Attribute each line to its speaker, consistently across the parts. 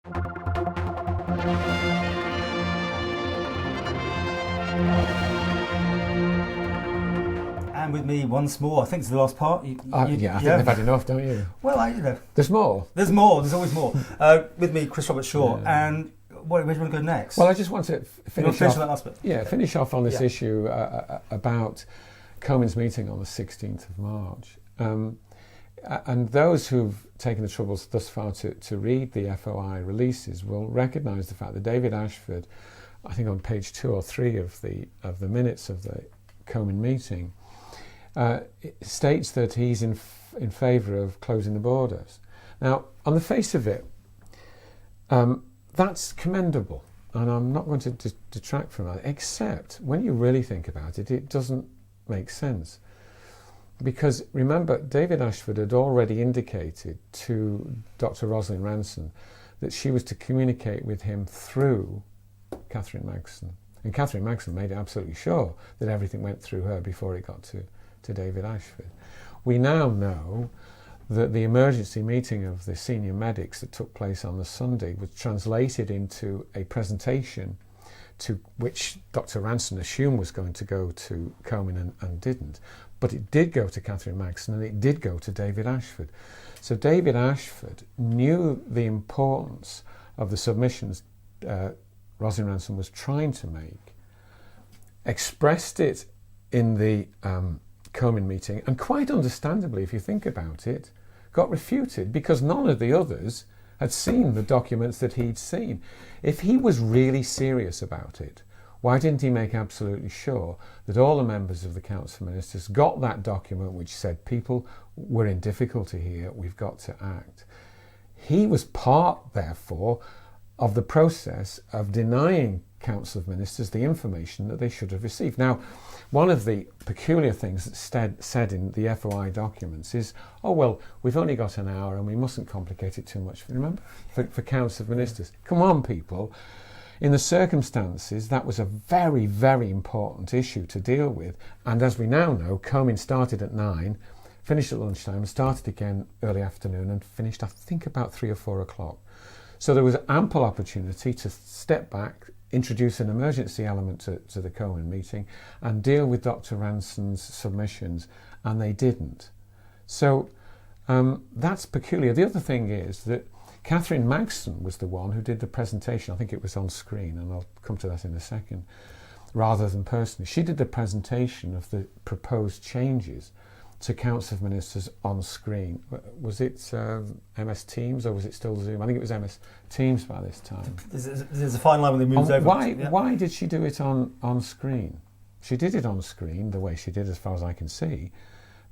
Speaker 1: And with me once more, I think it's the last part.
Speaker 2: I think they've had enough, don't you?
Speaker 1: Well,
Speaker 2: there's more.
Speaker 1: There's always more. With me, Chris Robertshaw, and where do you want to go next?
Speaker 2: Well, I just want to finish off.
Speaker 1: That last bit?
Speaker 2: Yeah, finish off on this issue about Comin's meeting on the 16th of March. And those who've taken the troubles thus far to read the FOI releases will recognise the fact that David Ashford, I think on page 2 or 3 of the minutes of the Comin meeting, states that he's in favour of closing the borders. Now, on the face of it, that's commendable, and I'm not going to detract from that, except when you really think about it, it doesn't make sense. Because remember, David Ashford had already indicated to Dr Ranson that she was to communicate with him through Catherine Magson. And Catherine Magson made it absolutely sure that everything went through her before it got to David Ashford. We now know that the emergency meeting of the senior medics that took place on the Sunday was translated into a presentation to which Dr Ranson assumed was going to go to Comin and didn't. But it did go to Catherine Magson and it did go to David Ashford. So David Ashford knew the importance of the submissions Roslyn Ranson was trying to make, expressed it in the Comin meeting, and quite understandably, if you think about it, got refuted because none of the others had seen the documents that he'd seen. If he was really serious about it, why didn't he make absolutely sure that all the members of the Council of Ministers got that document which said, people, we're in difficulty here, we've got to act? He was part, therefore, of the process of denying Council of Ministers the information that they should have received. Now, one of the peculiar things that's said in the FOI documents is, oh, well, we've only got an hour and we mustn't complicate it too much. Remember? For Council of Ministers. Come on, people. In the circumstances, that was a very, very important issue to deal with. And as we now know, Comin started at 9, finished at lunchtime, started again early afternoon and finished, I think, about 3 or 4 o'clock. So there was ample opportunity to step back, introduce an emergency element to the Comin meeting and deal with Dr Ranson's submissions, and they didn't. So that's peculiar. The other thing is that Catherine Magson was the one who did the presentation. I think it was on screen, and I'll come to that in a second, rather than personally. She did the presentation of the proposed changes to Council of Ministers on screen. Was it MS Teams or was it still Zoom? I think it was MS Teams by this time.
Speaker 1: There's a fine line when they moved over.
Speaker 2: Why did she do it on screen? She did it on screen the way she did, as far as I can see,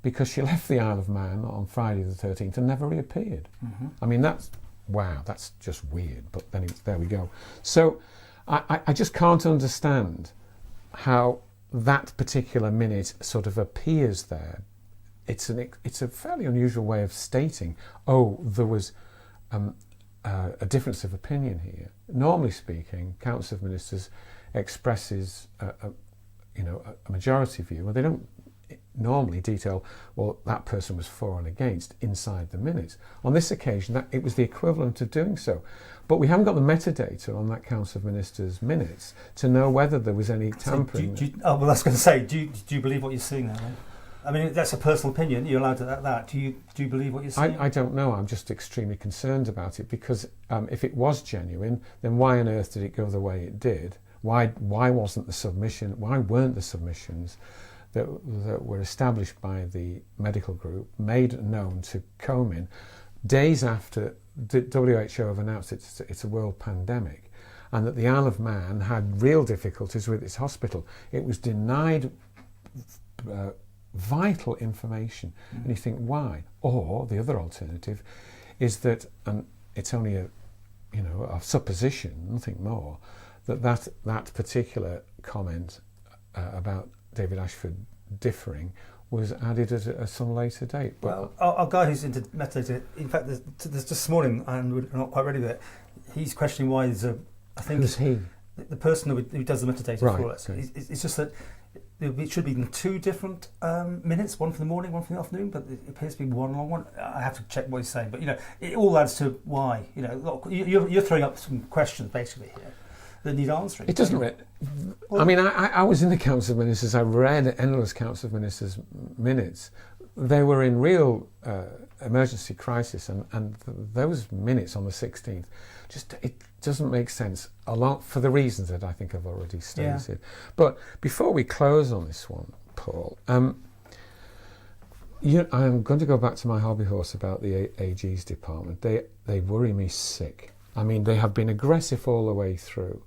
Speaker 2: because she left the Isle of Man on Friday the 13th and never reappeared. Mm-hmm. I mean, that's just weird, but then there we go. So I just can't understand how that particular minute sort of appears there. It's a fairly unusual way of stating, oh, there was a difference of opinion here. Normally speaking, Council of Ministers expresses a majority view, and they don't normally detail, well, that person was for and against inside the minutes. On this occasion, it was the equivalent of doing so. But we haven't got the metadata on that Council of Ministers minutes to know whether there was any tampering.
Speaker 1: So I was going to say, do you believe what you're seeing now? Right? I mean, that's a personal opinion. You're allowed to that. Do you believe what you're seeing?
Speaker 2: I don't know. I'm just extremely concerned about it because if it was genuine, then why on earth did it go the way it did? Why wasn't the submission? Why weren't the submissions that were established by the medical group made known to Comin days after the WHO have announced it's a world pandemic, and that the Isle of Man had real difficulties with its hospital? It was denied vital information. And you think, why? Or the other alternative is that, and it's only a supposition, nothing more, that particular comment about David Ashford differing was added at some later date. But
Speaker 1: well, our guy who's into metadata, in fact, there's just this morning, and we're not quite ready with it, he's questioning why there's I think
Speaker 2: who's he?
Speaker 1: The person who does the metadata
Speaker 2: right,
Speaker 1: for us.
Speaker 2: okay.
Speaker 1: It's just that it should be in two different minutes, one for the morning, one for the afternoon, but it appears to be one long one. I have to check what he's saying, but it all adds to why. Look, you're throwing up some questions basically here that need answering.
Speaker 2: It doesn't. I mean, I was in the Council of Ministers. I read endless Council of Ministers minutes. They were in real emergency crisis, and those minutes on the 16th, it doesn't make sense a lot for the reasons that I think I've already stated. Yeah. But before we close on this one, Paul, I'm going to go back to my hobby horse about the AG's department. They worry me sick. I mean, they have been aggressive all the way through.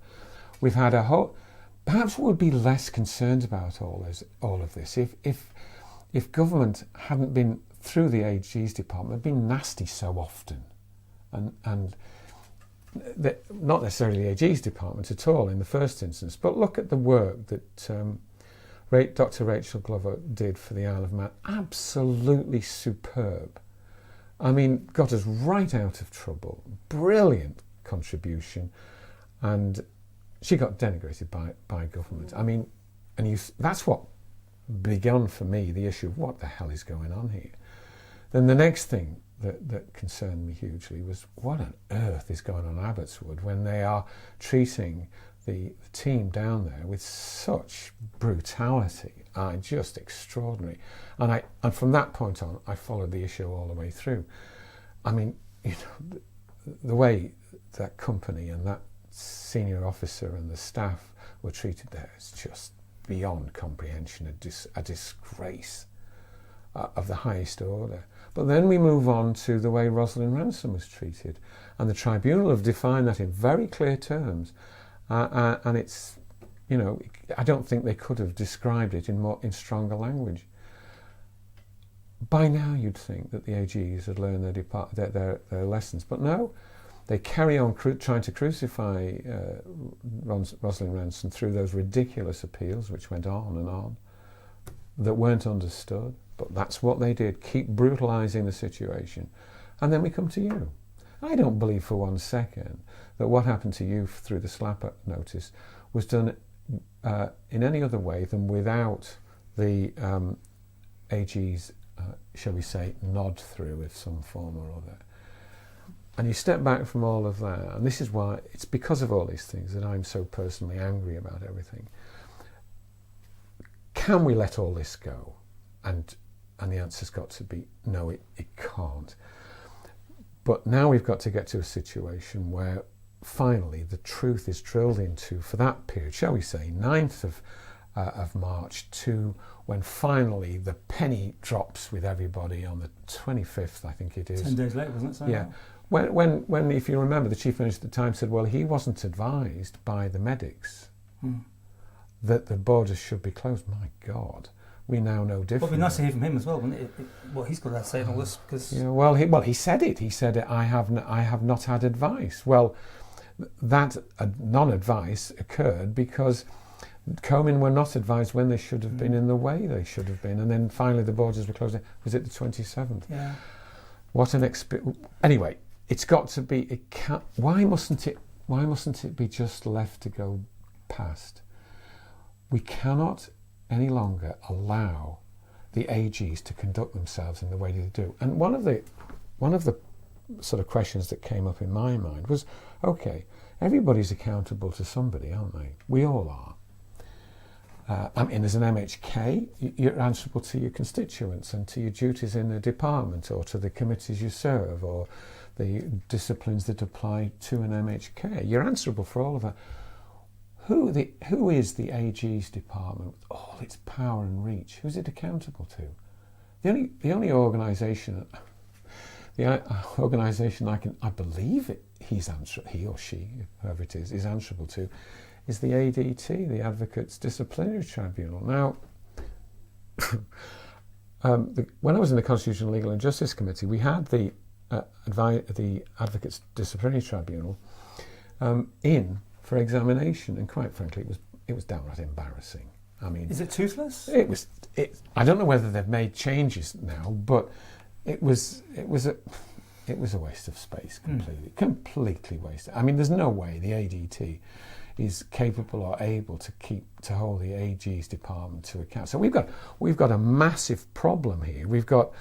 Speaker 2: We've had a whole. Perhaps we would be less concerned about all of this if government hadn't been through the AG's department, been nasty so often, and not necessarily the AG's department at all in the first instance. But look at the work that Dr. Rachel Glover did for the Isle of Man. Absolutely superb. I mean, got us right out of trouble. Brilliant contribution, and she got denigrated by government. I mean, that's what began for me the issue of what the hell is going on here. Then the next thing that concerned me hugely was what on earth is going on at Abbotswood when they are treating the team down there with such brutality. Just extraordinary. And from that point on, I followed the issue all the way through. I mean, the way that company and that senior officer and the staff were treated there is just beyond comprehension, a disgrace of the highest order. But then we move on to the way Rosalind Ranson was treated, and the tribunal have defined that in very clear terms, and it's, I don't think they could have described it in stronger language. By now you'd think that the AGs had learned their lessons, but no, they carry on trying to crucify Rosalind Ranson through those ridiculous appeals which went on and on, that weren't understood. But that's what they did, keep brutalising the situation. And then we come to you. I don't believe for 1 second that what happened to you through the slap notice was done in any other way than without the AG's, shall we say, nod through of some form or other. And you step back from all of that, and this is why, it's because of all these things that I'm so personally angry about everything. Can we let all this go? And the answer's got to be no, it can't. But now we've got to get to a situation where finally the truth is drilled into, for that period, shall we say, 9th of March to when finally the penny drops with everybody on the 25th, I think it is.
Speaker 1: 10 days later, wasn't it? So
Speaker 2: yeah. When, if you remember, the Chief Minister at the time said, well, he wasn't advised by the medics that the borders should be closed. My God, we now know differently.
Speaker 1: Well, it'd be nice to hear from him as well, wouldn't it? What he's got to say in all this, because
Speaker 2: he said it. He said, I have not had advice. Well, that non-advice occurred because Comyn were not advised when they should have been in the way they should have been, and then finally the borders were closed. Was it the 27th?
Speaker 1: Yeah.
Speaker 2: What an experience. Anyway, it's got to be. It can't. Why mustn't it be just left to go past? We cannot any longer allow the AGs to conduct themselves in the way they do. And one of the sort of questions that came up in my mind was, okay, everybody's accountable to somebody, aren't they? We all are. I mean, as an MHK, you're answerable to your constituents and to your duties in the department or to the committees you serve or the disciplines that apply to an MHK. You're answerable for all of that. Who is the AG's department with all its power and reach? Who's it accountable to? The only organisation, I believe he or she, whoever it is answerable to, is the ADT, the Advocates Disciplinary Tribunal. Now, when I was in the Constitutional, Legal and Justice Committee, we had the Advocates Disciplinary Tribunal in for examination, and quite frankly, it was downright embarrassing. I mean,
Speaker 1: is it toothless?
Speaker 2: I don't know whether they've made changes now, but it was a waste of space completely wasted. I mean, there's no way the ADT is capable or able to hold the AG's department to account. So we've got a massive problem here. We've got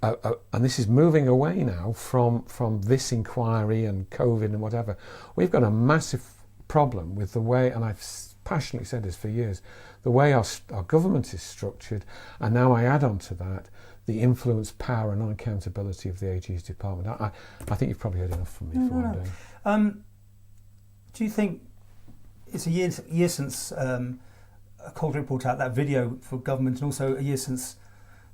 Speaker 2: and this is moving away now from this inquiry and COVID and whatever. We've got a massive problem with the way, and I've passionately said this for years, the way our government is structured, and now I add on to that the influence, power and unaccountability of the AG's department. I think you've probably heard enough from me for one day.
Speaker 1: Do you think it's a year since Calder brought out that video for government, and also a year since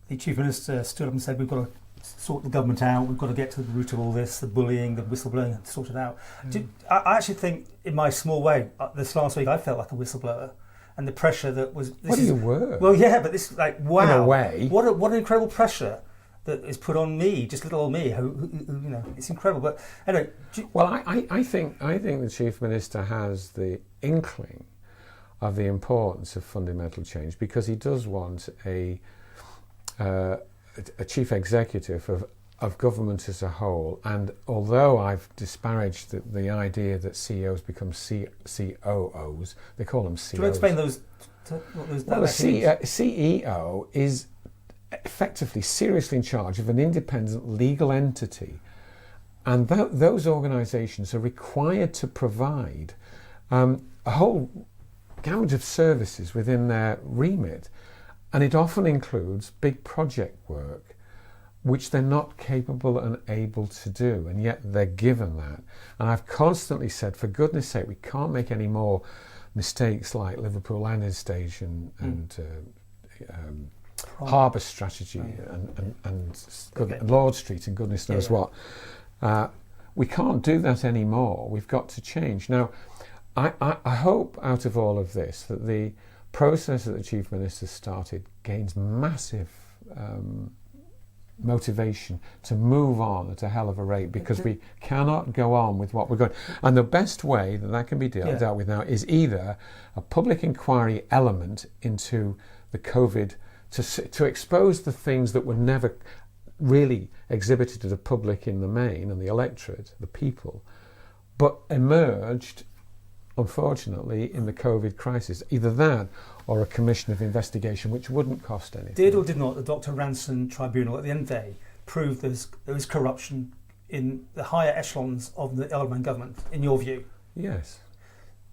Speaker 1: the Chief Minister stood up and said we've got to sort the government out, we've got to get to the root of all this, the bullying, the whistleblowing, and sort it out. I actually think, in my small way, this last week I felt like a whistleblower, and the pressure that was...
Speaker 2: You were.
Speaker 1: Well, yeah, but this, like, wow.
Speaker 2: In a way.
Speaker 1: What an incredible pressure that is put on me, just little old me, who you know, it's incredible. But anyway...
Speaker 2: I think the Chief Minister has the inkling of the importance of fundamental change, because he does want a chief executive of government as a whole. And although I've disparaged the idea that CEOs become COOs, they call them CEOs.
Speaker 1: Do you explain those?
Speaker 2: Well, a CEO is effectively seriously in charge of an independent legal entity, and those organisations are required to provide a whole gamut of services within their remit. And it often includes big project work, which they're not capable and able to do, and yet they're given that. And I've constantly said, for goodness sake, we can't make any more mistakes like Liverpool Landing Station and Harbour Strategy and Lord Street and goodness knows what. We can't do that anymore. We've got to change. Now, I hope out of all of this that the process that the Chief Minister started gains massive motivation to move on at a hell of a rate, because we cannot go on with what we're going. And the best way that can be dealt with now is either a public inquiry element into the COVID to expose the things that were never really exhibited to the public in the main and the electorate, the people, but emerged unfortunately in the COVID crisis. Either that or a commission of investigation, which wouldn't cost anything.
Speaker 1: Did or did not the Dr Ranson tribunal at the end of the day prove there was corruption in the higher echelons of the Isle of Man government, in your view?
Speaker 2: Yes.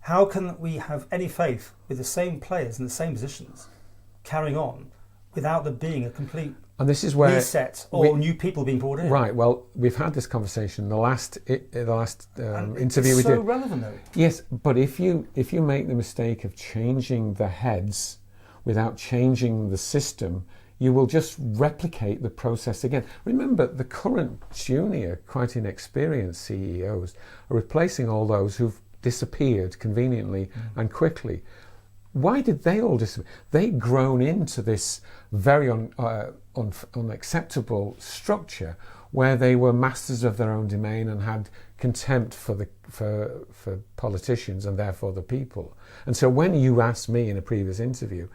Speaker 1: How can we have any faith with the same players in the same positions carrying on without there being a complete reset or new people being brought in?
Speaker 2: Right. Well, we've had this conversation in the last interview we did.
Speaker 1: It's so relevant, though.
Speaker 2: Yes, but if you make the mistake of changing the heads without changing the system, you will just replicate the process again. Remember, the current junior, quite inexperienced CEOs are replacing all those who've disappeared conveniently and quickly. Why did they all disappear? They'd grown into this very unacceptable structure where they were masters of their own domain and had contempt for politicians and therefore the people. And so when you asked me in a previous interview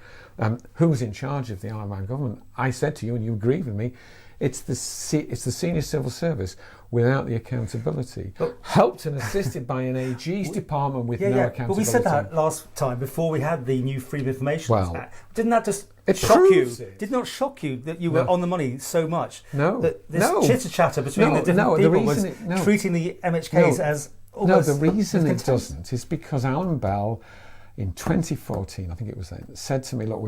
Speaker 2: who's in charge of the Isle of Man government, I said to you, and you agreed with me, it's the senior civil service without the accountability, helped and assisted by an AG's department with no accountability.
Speaker 1: But we said that last time before we had the new Freedom of Information Act. Didn't that just shock you? Did not shock you that you were on the money so much?
Speaker 2: No.
Speaker 1: That this chitter-chatter between the different people was treating the MHKs as almost...
Speaker 2: No, the reason it doesn't is because Alan Bell in 2014, I think it was then, said to me, look,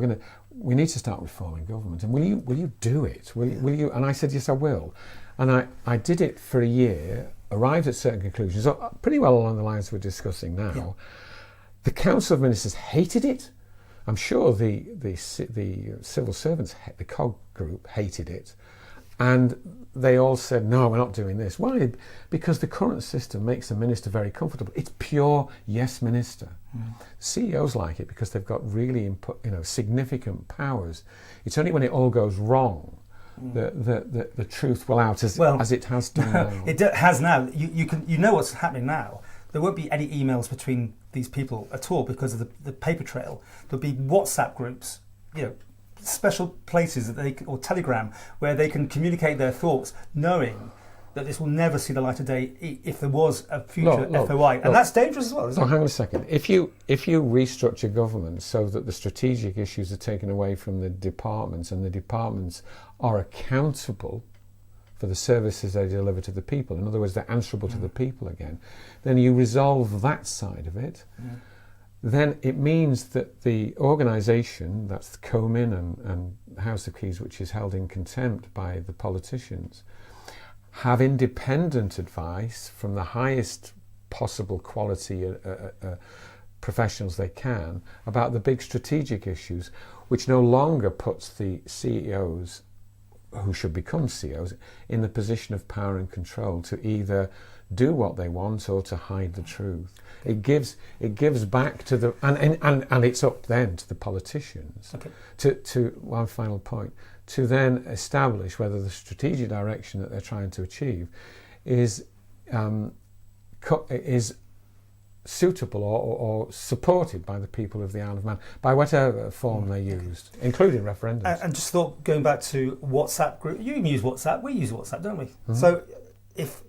Speaker 2: we need to start reforming government, and will you do it? Will you? And I said, yes, I will. And I did it for a year, arrived at certain conclusions, pretty well along the lines we're discussing now. Yeah. The Council of Ministers hated it. I'm sure the civil servants, the COG group, hated it. And they all said, no, we're not doing this. Why? Because the current system makes a minister very comfortable. It's pure yes minister. CEOs like it because they've got really significant powers. It's only when it all goes wrong the truth will out as it has done now.
Speaker 1: It has now. You know what's happening now. There won't be any emails between these people at all because of the paper trail. There'll be WhatsApp groups, special places or Telegram where they can communicate their thoughts, knowing that this will never see the light of day if there was a future FOI. And that's dangerous as well, isn't it?
Speaker 2: Hang on a second. If you restructure government so that the strategic issues are taken away from the departments and the departments are accountable for the services they deliver to the people, in other words, they're answerable to the people again, then you resolve that side of it. Then it means that the organisation, that's Comin and House of Keys, which is held in contempt by the politicians, have independent advice from the highest possible quality professionals they can about the big strategic issues, which no longer puts the CEOs, who should become CEOs, in the position of power and control to either do what they want or to hide the truth. It gives back to the and it's up then to the politicians to one final point, to then establish whether the strategic direction that they're trying to achieve is suitable or supported by the people of the Isle of Man, by whatever form they used, including referendums.
Speaker 1: And just thought, going back to WhatsApp group, you use WhatsApp, we use WhatsApp, don't we? So if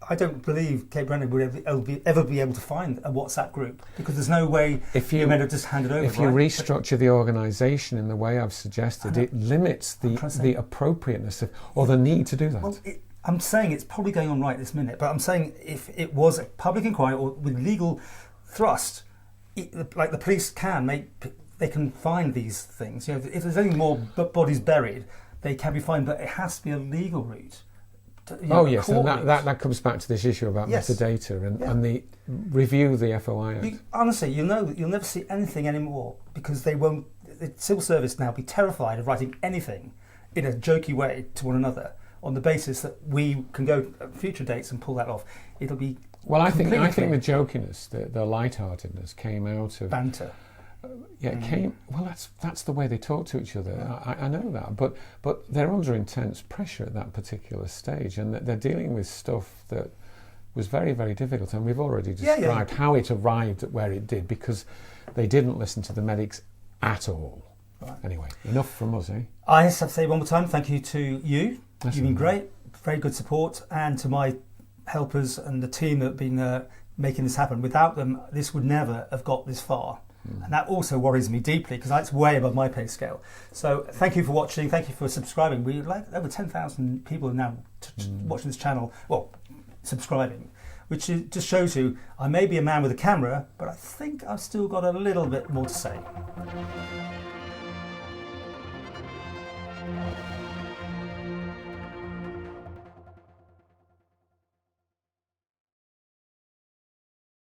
Speaker 1: I don't believe Kate Brennan would ever be able to find a WhatsApp group, because there's no way you're meant to just hand it over.
Speaker 2: If you restructure the organisation in the way I've suggested, it limits the appropriateness of, or the need to do that.
Speaker 1: Well, I'm saying it's probably going on right this minute, but I'm saying if it was a public inquiry or with legal thrust, like the police they can find these things. If there's any more bodies buried, they can be fined, but it has to be a legal route.
Speaker 2: Yes, and that comes back to this issue about metadata and the review the FOI Act.
Speaker 1: Honestly, you'll never see anything anymore, because they won't. The civil service now be terrified of writing anything in a jokey way to one another on the basis that we can go at future dates and pull that off. It'll be
Speaker 2: I think the jokiness, the lightheartedness came out of
Speaker 1: banter.
Speaker 2: It came. Well, that's the way they talk to each other. I know that, but they're under intense pressure at that particular stage, and they're dealing with stuff that was very, very difficult. And we've already described how it arrived at where it did, because they didn't listen to the medics at all. Right. Anyway, enough from us, eh?
Speaker 1: I have to say one more time, thank you to you. You've been great, very good support, and to my helpers and the team that have been making this happen. Without them, this would never have got this far. And that also worries me deeply, because that's way above my pay scale. So thank you for watching, thank you for subscribing. We like over 10,000 people are now watching this channel, well, subscribing, which just shows you I may be a man with a camera, but I think I've still got a little bit more to say.